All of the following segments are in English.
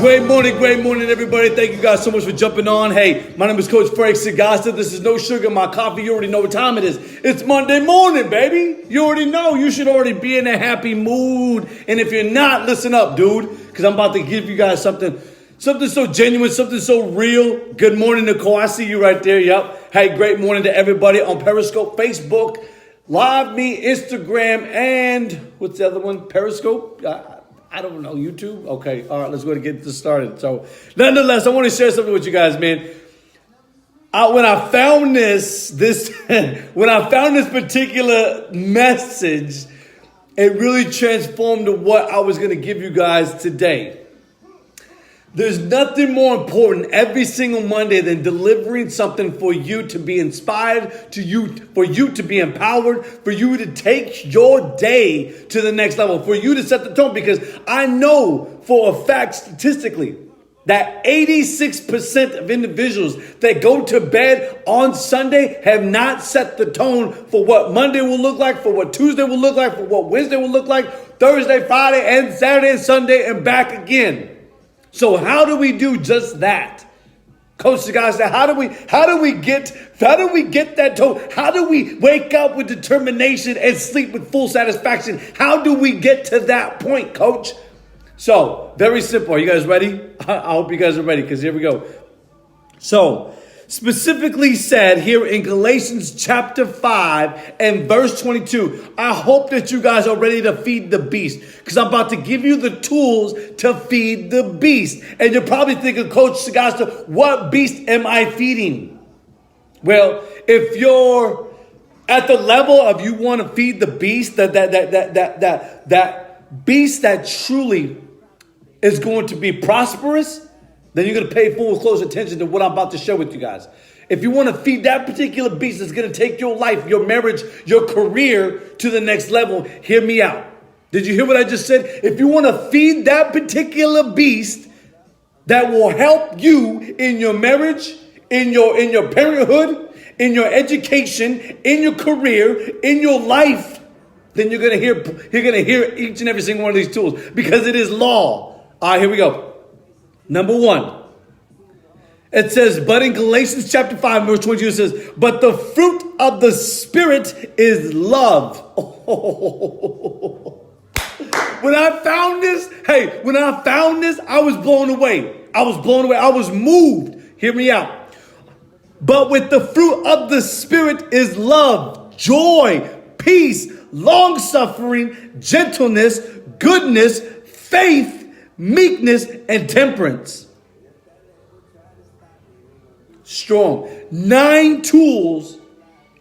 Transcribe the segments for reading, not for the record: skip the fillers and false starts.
Great morning, everybody. Thank you guys so much for jumping on. Hey, my name is Coach Frank Sagasta. This is No Sugar, My Coffee. You already know what time it is. It's Monday morning, baby. You already know. You should already be in a happy mood. And if you're not, listen up, dude, because I'm about to give you guys something so genuine, something so real. Good morning, Nicole. I see you right there. Yep. Hey, great morning to everybody on Periscope, Facebook, Live Me, Instagram, and what's the other one? Periscope? I don't know, YouTube? Okay, all right, let's go ahead and get this started. So, nonetheless, I want to share something with you guys, man. When I found this particular message, it really transformed what I was going to give you guys today. There's nothing more important every single Monday than delivering something for you to be inspired, for you to be empowered, for you to take your day to the next level, for you to set the tone. Because I know for a fact statistically that 86% of individuals that go to bed on Sunday have not set the tone for what Monday will look like, for what Tuesday will look like, for what Wednesday will look like, Thursday, Friday, and Saturday, and Sunday, and back again. So how do we do just that? Coach Sagasta, how do we get that tone? How do we wake up with determination and sleep with full satisfaction? How do we get to that point, Coach? So, very simple. Are you guys ready? I hope you guys are ready, because here we go. So, specifically said here in Galatians chapter 5 and verse 22, I hope that you guys are ready to feed the beast, because I'm about to give you the tools to feed the beast. And you're probably thinking, Coach Sagasta, what beast am I feeding? Well, if you're at the level of you want to feed the beast, that beast that truly is going to be prosperous, then you're going to pay full close attention to what I'm about to share with you guys. If you want to feed that particular beast that's going to take your life, your marriage, your career to the next level, hear me out. Did you hear what I just said? If you want to feed that particular beast that will help you in your marriage, in your parenthood, in your education, in your career, in your life, then you're going to hear each and every single one of these tools, because it is law. All right, here we go. Number one, it says, but in Galatians chapter 5, verse 22, it says, but the fruit of the Spirit is love. When I found this, I was blown away. I was moved. Hear me out. But with the fruit of the Spirit is love, joy, peace, long-suffering, gentleness, goodness, faith, meekness, and temperance. Strong. 9 tools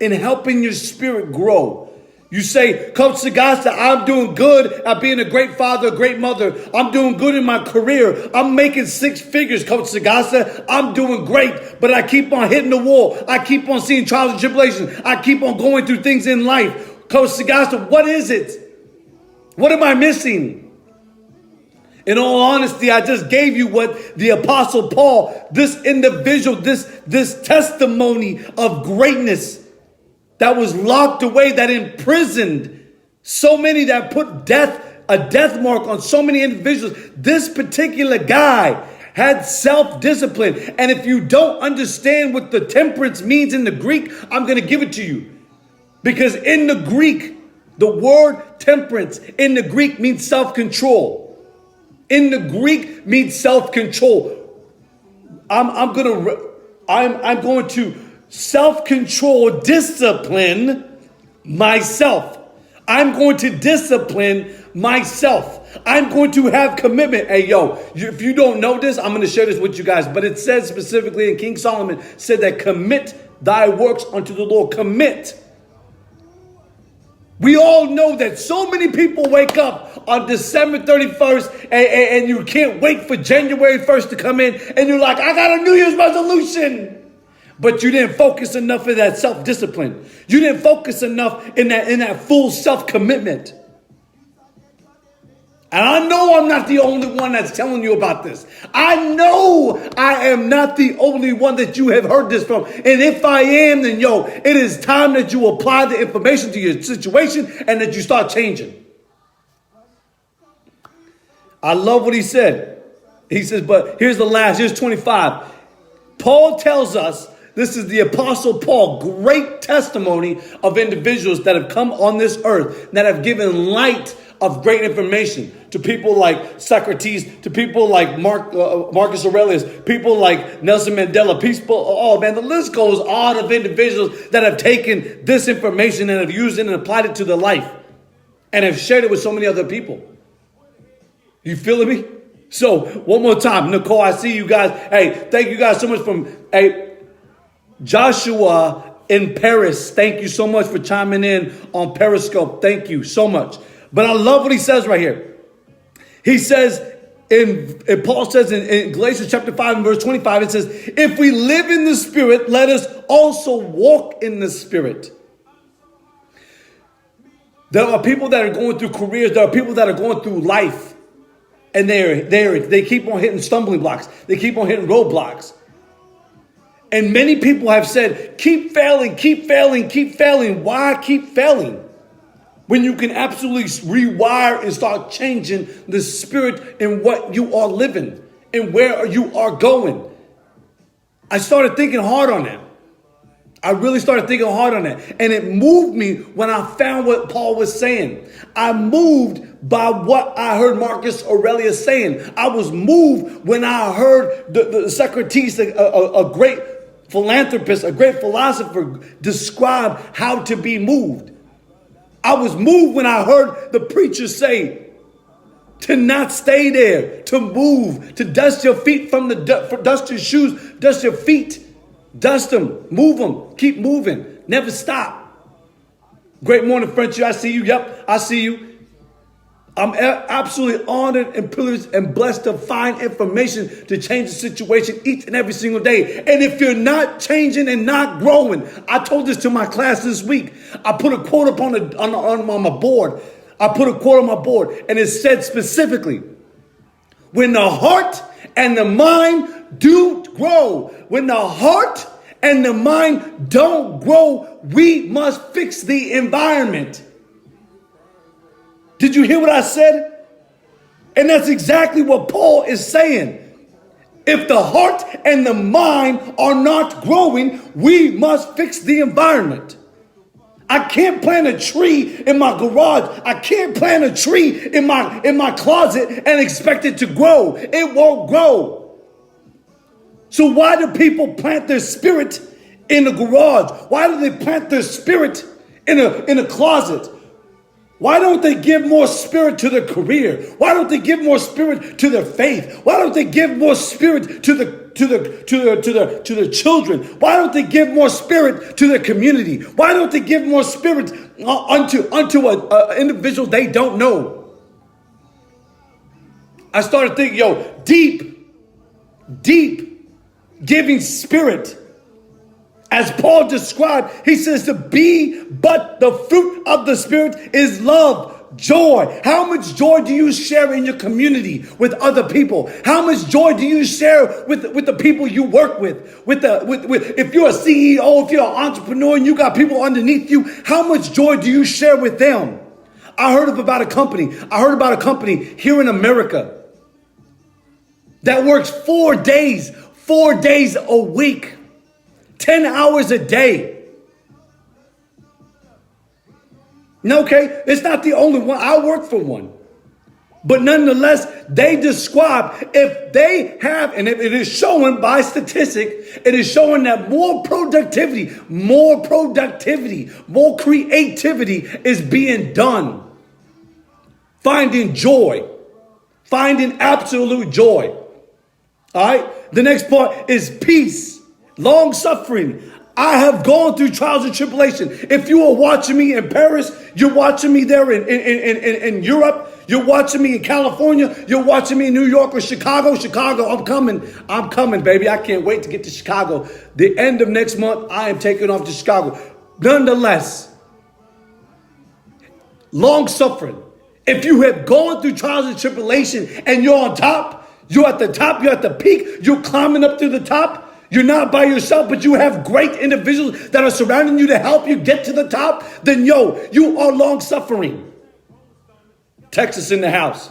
in helping your spirit grow. You say, Coach Sagasta, I'm doing good at being a great father, a great mother. I'm doing good in my career. I'm making 6 figures, Coach Sagasta. I'm doing great, but I keep on hitting the wall. I keep on seeing trials and tribulations. I keep on going through things in life. Coach Sagasta, what is it? What am I missing? In all honesty, I just gave you what the Apostle Paul, this individual, this testimony of greatness that was locked away, that imprisoned so many, that put a death mark on so many individuals. This particular guy had self-discipline. And if you don't understand what the temperance means in the Greek, I'm going to give it to you. Because in the Greek, the word temperance in the Greek means self-control. In the Greek means self-control. I'm going to self-control, discipline myself. I'm going to discipline myself. I'm going to have commitment. Hey, if you don't know this, I'm going to share this with you guys. But it says specifically, and King Solomon said that commit thy works unto the Lord. Commit. We all know that so many people wake up on December 31st and you can't wait for January 1st to come in, and you're like, I got a New Year's resolution. But you didn't focus enough in that self-discipline. You didn't focus enough in that full self-commitment. And I know I'm not the only one that's telling you about this. I know I am not the only one that you have heard this from. And if I am, then it is time that you apply the information to your situation and that you start changing. I love what he said He says, but here's 25. Paul tells us, this is the Apostle Paul, great testimony of individuals that have come on this earth, that have given light of great information to people like Socrates, to people like Marcus Aurelius, people like Nelson Mandela, the list goes on of individuals that have taken this information and have used it and applied it to their life and have shared it with so many other people. You feeling me? So one more time, Nicole, I see you guys. Hey, thank you guys so much Joshua in Paris. Thank you so much for chiming in on Periscope. Thank you so much. But I love what he says right here. He says, Paul says in Galatians chapter 5 and verse 25, it says, if we live in the Spirit, let us also walk in the Spirit. There are people that are going through careers. There are people that are going through life. And they keep on hitting stumbling blocks. They keep on hitting roadblocks. And many people have said, keep failing, keep failing, keep failing. Why keep failing? When you can absolutely rewire and start changing the spirit in what you are living and where you are going. I started thinking hard on that. I really started thinking hard on that. And it moved me when I found what Paul was saying. I moved by what I heard Marcus Aurelius saying. I was moved when I heard the Socrates, a great philanthropist, a great philosopher, describe how to be moved. I was moved when I heard the preacher say to not stay there, to move, to dust your feet from dust your shoes, dust your feet, dust them, move them, keep moving, never stop. Great morning, Frenchie. I see you. Yep, I see you. I'm absolutely honored and privileged and blessed to find information to change the situation each and every single day. And if you're not changing and not growing, I told this to my class this week. I put a quote up on my board. I put a quote on my board, and it said specifically, when the heart and the mind do grow, when the heart and the mind don't grow, we must fix the environment. Did you hear what I said? And that's exactly what Paul is saying. If the heart and the mind are not growing, we must fix the environment. I can't plant a tree in my garage. I can't plant a tree in my closet and expect it to grow. It won't grow. So why do people plant their spirit in the garage? Why do they plant their spirit in a closet? Why don't they give more spirit to their career? Why don't they give more spirit to their faith? Why don't they give more spirit to the children? Why don't they give more spirit to their community? Why don't they give more spirit unto an individual they don't know? I started thinking, deep giving spirit. As Paul described, he says but the fruit of the Spirit is love, joy. How much joy do you share in your community with other people? How much joy do you share with the people you work with? If you're a CEO, if you're an entrepreneur and you got people underneath you, how much joy do you share with them? I heard about a company here in America that works 4 days a week. 10 hours a day. Okay, it's not the only one. I work for one. But nonetheless, they describe if they have, and it is showing by statistic, it is showing that more productivity, more creativity is being done. Finding joy. Finding absolute joy. All right? The next part is peace. Long suffering. I have gone through trials and tribulation. If you are watching me in Paris, you're watching me there in Europe, you're watching me in California, you're watching me in New York or Chicago, I'm coming, baby. I can't wait to get to Chicago. The end of next month, I am taking off to Chicago. Nonetheless, long suffering. If you have gone through trials and tribulation and you're on top, you're at the top, you're at the peak, you're climbing up to the top, you're not by yourself, but you have great individuals that are surrounding you to help you get to the top, then you are long suffering. Texas in the house.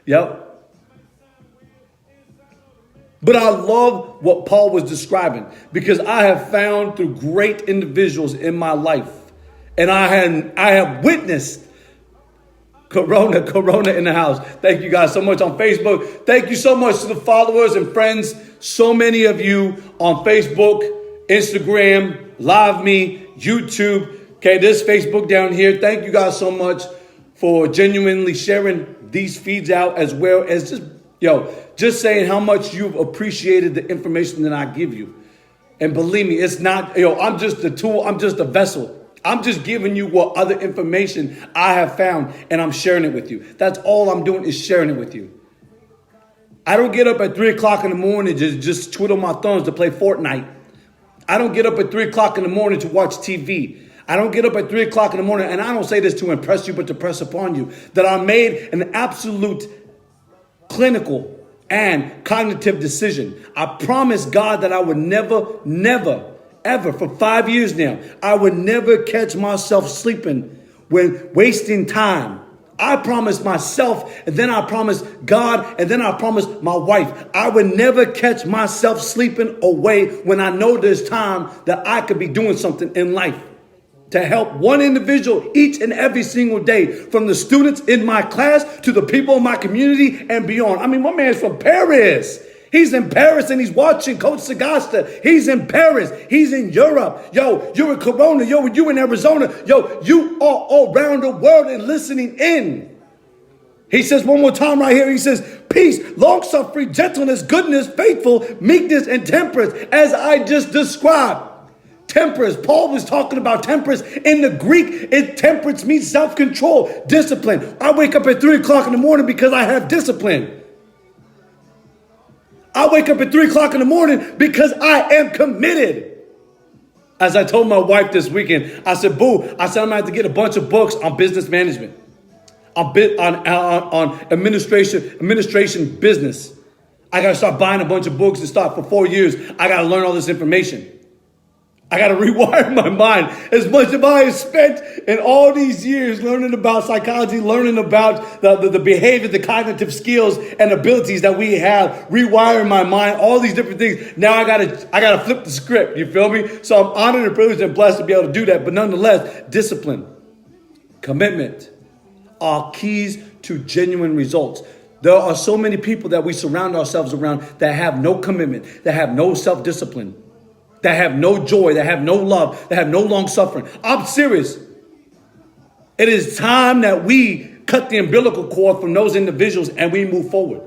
Yep. But I love what Paul was describing because I have found through great individuals in my life, and I have witnessed Corona in the house. Thank you guys so much on Facebook. Thank you so much to the followers and friends. So many of you on Facebook, Instagram, Live Me, YouTube. Okay, this Facebook down here. Thank you guys so much for genuinely sharing these feeds out, as well as just saying how much you've appreciated the information that I give you. And believe me, it's not, I'm just a tool. I'm just a vessel. I'm just giving you what other information I have found, and I'm sharing it with you. That's all I'm doing, is sharing it with you. I don't get up at 3 o'clock in the morning to just twiddle my thumbs to play Fortnite. I don't get up at 3 o'clock in the morning to watch TV. I don't get up at 3 o'clock in the morning, and I don't say this to impress you, but to press upon you, that I made an absolute clinical and cognitive decision. I promised God that I would never, ever, for 5 years now, I would never catch myself sleeping when wasting time. I promised myself, and then I promised God, and then I promised my wife. I would never catch myself sleeping away when I know there's time that I could be doing something in life to help one individual each and every single day, from the students in my class to the people in my community and beyond. I mean, my man's from Paris. He's in Paris and he's watching Coach Sagasta. He's in Paris. He's in Europe. Yo, you're in Corona. Yo, you in Arizona. Yo, you are all around the world and listening in. He says one more time right here. He says, peace, long-suffering, gentleness, goodness, faithful, meekness, and temperance, as I just described. Temperance. Paul was talking about temperance. In the Greek, temperance means self-control, discipline. I wake up at 3 o'clock in the morning because I have discipline. I wake up at 3 o'clock in the morning because I am committed. As I told my wife this weekend, I said, boo, I'm going to have to get a bunch of books on business management, on administration business. I got to start buying a bunch of books and start for 4 years. I got to learn all this information. I got to rewire my mind. As much as I have spent in all these years learning about psychology, learning about the behavior, the cognitive skills and abilities that we have, rewiring my mind, all these different things. Now I gotta flip the script. You feel me? So I'm honored and privileged and blessed to be able to do that. But nonetheless, discipline, commitment are keys to genuine results. There are so many people that we surround ourselves around that have no commitment, that have no self-discipline, that have no joy, that have no love, that have no long suffering. I'm serious. It is time that we cut the umbilical cord from those individuals and we move forward.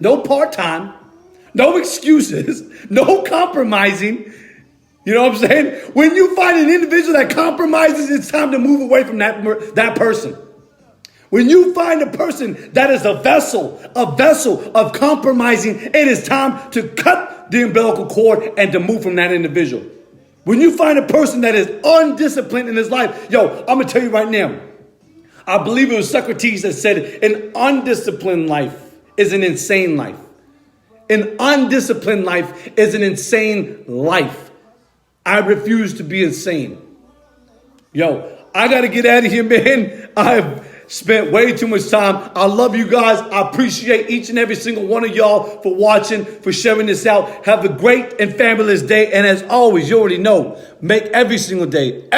No part-time, no excuses, no compromising. You know what I'm saying? When you find an individual that compromises, it's time to move away from that person. When you find a person that is a vessel of compromising, it is time to cut the umbilical cord and to move from that individual. When you find a person that is undisciplined in his life, I'm going to tell you right now, I believe it was Socrates that said, an undisciplined life is an insane life. An undisciplined life is an insane life. I refuse to be insane. I got to get out of here, man. I've spent way too much time. I love you guys. I appreciate each and every single one of y'all for watching, for sharing this out. Have a great and fabulous day. And as always, you already know, make every single day